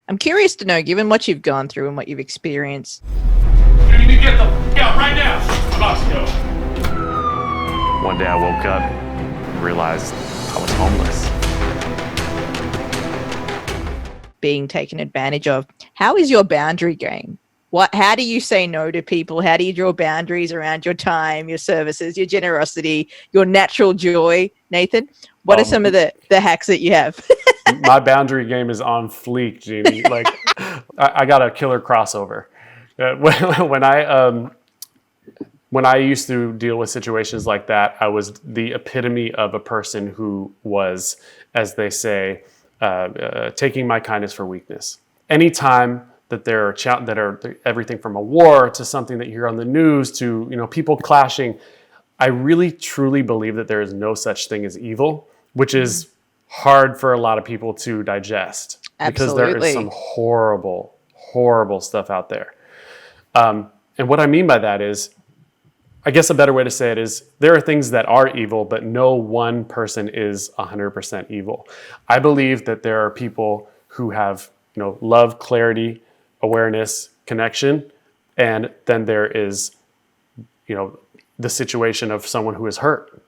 I'm curious to know, given what you've gone through and what you've experienced. You need to get the f*** out right now. I'm about to go. One day I woke up and realized I was homeless. Being taken advantage of. How is your boundary game? How do you say no to people? How do you draw boundaries around your time, your services, your generosity, your natural joy? Nathen, what are some of the hacks that you have? My boundary game is on fleek, Ginni. Like, I got a killer crossover. When I used to deal with situations like that, I was the epitome of a person who was, as they say, taking my kindness for weakness. Anytime that there are that are everything from a war to something that you hear on the news to people clashing, I really truly believe that there is no such thing as evil, which is hard for a lot of people to digest. Absolutely. Because there is some horrible, horrible stuff out there. And what I mean by that is, I guess a better way to say it is, there are things that are evil, but no one person is 100% evil. I believe that there are people who have, love, clarity, awareness, connection, and then there is, the situation of someone who is hurt,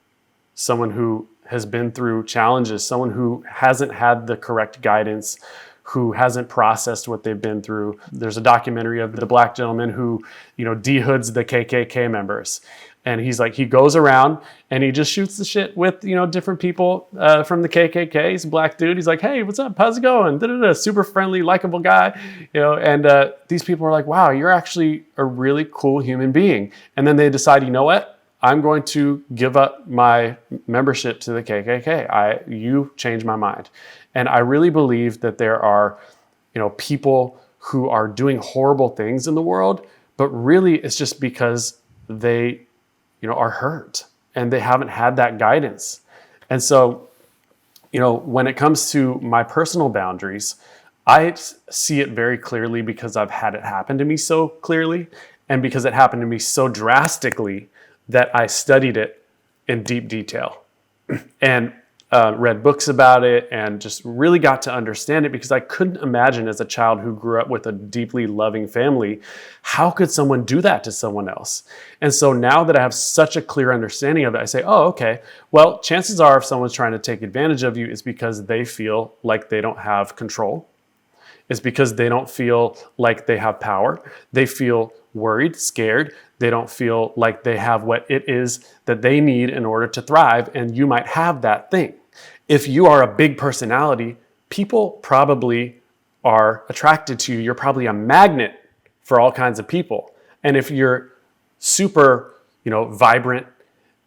someone who has been through challenges, someone who hasn't had the correct guidance, who hasn't processed what they've been through. There's a documentary of the black gentleman who, de-hoods the KKK members. And he goes around and he just shoots the shit with, different people from the KKK. He's a black dude. He's like, hey, what's up? How's it going? Da-da-da. Super friendly, likable guy. And these people are like, wow, you're actually a really cool human being. And then they decide, you know what? I'm going to give up my membership to the KKK. You changed my mind. And I really believe that there are, people who are doing horrible things in the world, but really it's just because they, are hurt and they haven't had that guidance. And so, when it comes to my personal boundaries, I see it very clearly because I've had it happen to me so clearly, and because it happened to me so drastically that I studied it in deep detail and read books about it and just really got to understand it, because I couldn't imagine, as a child who grew up with a deeply loving family, how could someone do that to someone else? And so now that I have such a clear understanding of it, I say, oh, okay, well, chances are if someone's trying to take advantage of you, it's because they feel like they don't have control. It's because they don't feel like they have power. They feel worried, scared. They don't feel like they have what it is that they need in order to thrive, and you might have that thing. If you are a big personality, people probably are attracted to you. You're probably a magnet for all kinds of people. And if you're super, vibrant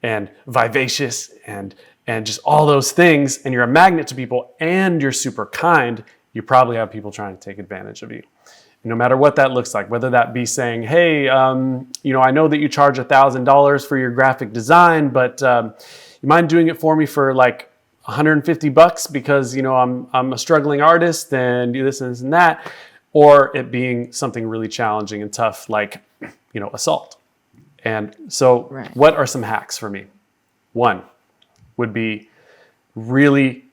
and vivacious and just all those things, and you're a magnet to people and you're super kind, you probably have people trying to take advantage of you. No matter what that looks like, whether that be saying, hey, I know that you charge $1,000 for your graphic design, but you mind doing it for me for like $150 because, I'm a struggling artist and do this and this and that, or it being something really challenging and tough, like, assault. And so What are some hacks for me? One would be really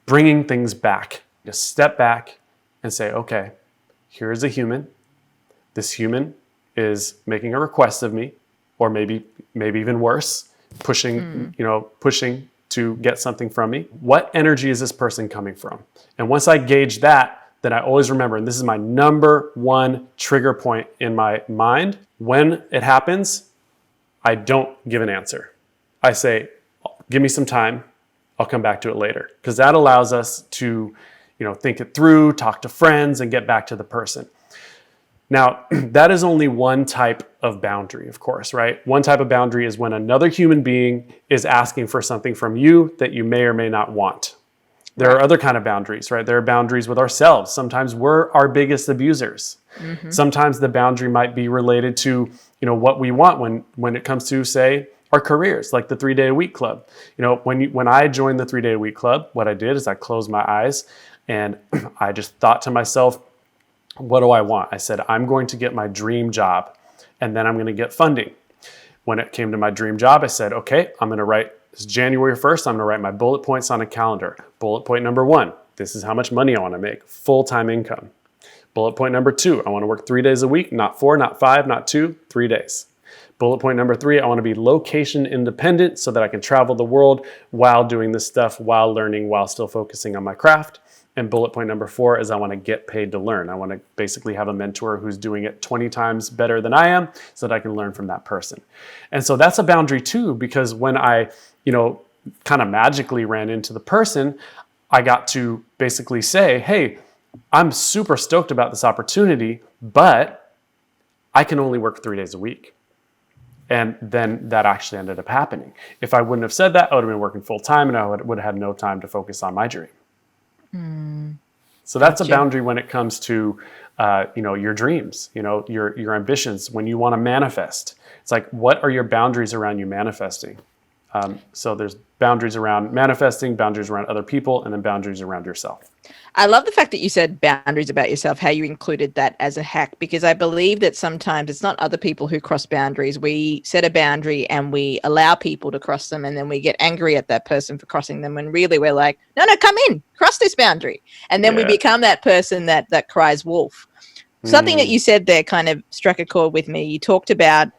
bringing things back. Just step back and say, okay, here is a human. This human is making a request of me, or maybe even worse, pushing to get something from me. What energy is this person coming from? And once I gauge that, then I always remember, and this is my number one trigger point in my mind, when it happens, I don't give an answer. I say, give me some time. I'll come back to it later. Because that allows us to think it through, talk to friends, and get back to the person. Now, that is only one type of boundary, of course, right? One type of boundary is when another human being is asking for something from you that you may or may not want. There are other kind of boundaries, right? There are boundaries with ourselves. Sometimes we're our biggest abusers. Mm-hmm. Sometimes the boundary might be related to, what we want when it comes to, say, our careers, like the 3-day-a-week club. When I joined the 3-day-a-week club, what I did is I closed my eyes and I just thought to myself, what do I want? I said, I'm going to get my dream job, and then I'm going to get funding. When it came to my dream job, I said, okay, I'm going to write, it's January 1st, I'm going to write my bullet points on a calendar. Bullet point number 1, This is how much money I want to make, full-time income. Bullet point number 2, I want to work 3 days a week, not 4, not 5, not 2, 3 days. Bullet point number 3, I want to be location independent so that I can travel the world while doing this stuff, while learning, while still focusing on my craft. And bullet point number 4 is I want to get paid to learn. I want to basically have a mentor who's doing it 20 times better than I am so that I can learn from that person. And so that's a boundary too, because when I, kind of magically ran into the person, I got to basically say, hey, I'm super stoked about this opportunity, but I can only work 3 days a week. And then that actually ended up happening. If I wouldn't have said that, I would have been working full time and I would have had no time to focus on my dream. So that's a boundary when it comes to, your dreams, your ambitions, when you want to manifest. It's like, what are your boundaries around you manifesting? So there's boundaries around manifesting, boundaries around other people, and then boundaries around yourself. I love the fact that you said boundaries about yourself, how you included that as a hack, because I believe that sometimes it's not other people who cross boundaries. We set a boundary and we allow people to cross them, and then we get angry at that person for crossing them, when really we're like, no, come in, cross this boundary. And then we become that person that cries wolf. Something that you said there kind of struck a chord with me. You talked about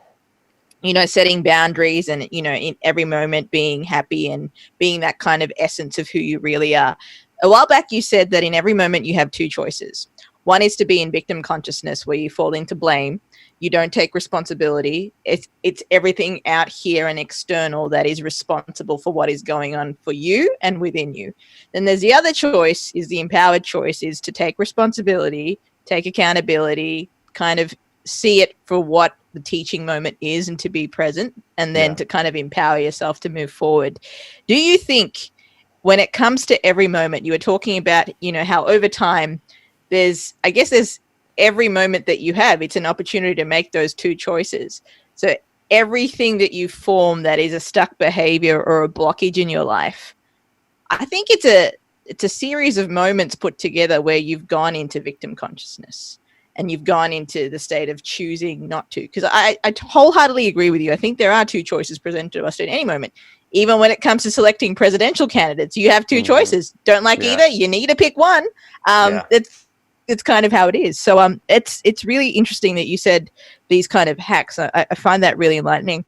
setting boundaries and, in every moment being happy and being that kind of essence of who you really are. A while back, you said that in every moment you have 2 choices. One is to be in victim consciousness, where you fall into blame. You don't take responsibility. It's everything out here and external that is responsible for what is going on for you and within you. Then there's the other choice, is the empowered choice, is to take responsibility, take accountability, kind of see it for what the teaching moment is and to be present, and then to kind of empower yourself to move forward. Do you think when it comes to every moment, you were talking about, how over time there's every moment that you have, it's an opportunity to make those 2 choices. So everything that you form that is a stuck behavior or a blockage in your life, I think it's a series of moments put together where you've gone into victim consciousness and you've gone into the state of choosing not to. Because I wholeheartedly agree with you. I think there are 2 choices presented to us at any moment. Even when it comes to selecting presidential candidates, you have 2 choices. Don't like either, you need to pick one. It's kind of how it is. So it's really interesting that you said these kind of hacks. I find that really enlightening.